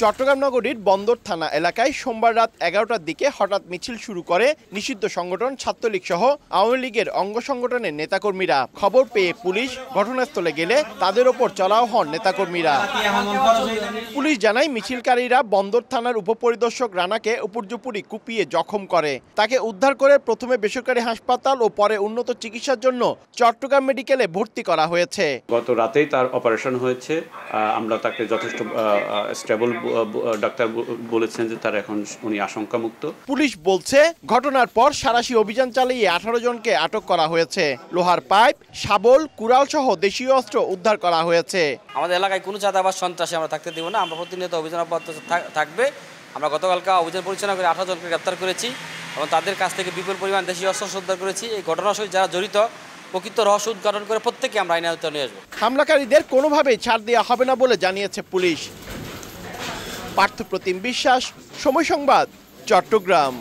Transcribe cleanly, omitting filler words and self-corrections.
চট্টগ্রাম নগরীর বন্দর থানা এলাকায় সোমবার রাত 11টার দিকে হঠাৎ মিছিল শুরু করে নিষিদ্ধ সংগঠন ছাত্রলীগ সহ আওয়ামী লীগের অঙ্গ সংগঠনের নেতাকর্মীরা। খবর পেয়ে পুলিশ ঘটনাস্থলে গেলে তাদের ওপর চড়াও হন নেতাকর্মীরা। পুলিশ জানায় মিছিলকারীরা বন্দর থানার উপপরিদর্শক রানাকে উপর্যুপরি কুপিয়ে জখম করে। তাকে উদ্ধার করে প্রথমে বেসরকারি হাসপাতাল ও পরে উন্নত চিকিৎসার জন্য চট্টগ্রাম মেডিকেলে ভর্তি করা হয়েছে। গত রাতেই তার অপারেশন হয়েছে। আমরা তাকে যথেষ্ট স্টেবল ডাক্তার বলেছেন যে তার এখন উনি আশঙ্কামুক্ত। পুলিশ বলছে ঘটনার পর সাঁড়াশি অভিযান চালিয়ে 18 জনকে আটক করা হয়েছে। লোহার পাইপ, শাবল, কুড়াল সহ দেশীয় অস্ত্র উদ্ধার করা হয়েছে। আমাদের এলাকায় কোনো চাঁদাবাজ সন্ত্রাসী আমরা থাকতে দেব না। আমরা প্রতিনিয়ত অভিযান অব্যাহত থাকবে। আমরা গতকালকে অভিযান পরিচালনা করে 18 জনকে গ্রেপ্তার করেছি এবং তাদের কাছ থেকে বিপুল পরিমাণ দেশীয় অস্ত্র উদ্ধার করেছি। এই ঘটনার সঙ্গে যারা জড়িত প্রকৃত রহস্য উদ্ঘাটন করে প্রত্যেককে আমরা আইনের আওতায় নিয়ে আসবো। হামলাকারীদের কোনোভাবেই ছাড় দেওয়া হবে না বলে জানিয়েছে পুলিশ। পার্থপ্রতিম বিশ্বাস, সময় সংবাদ, চট্টগ্রাম।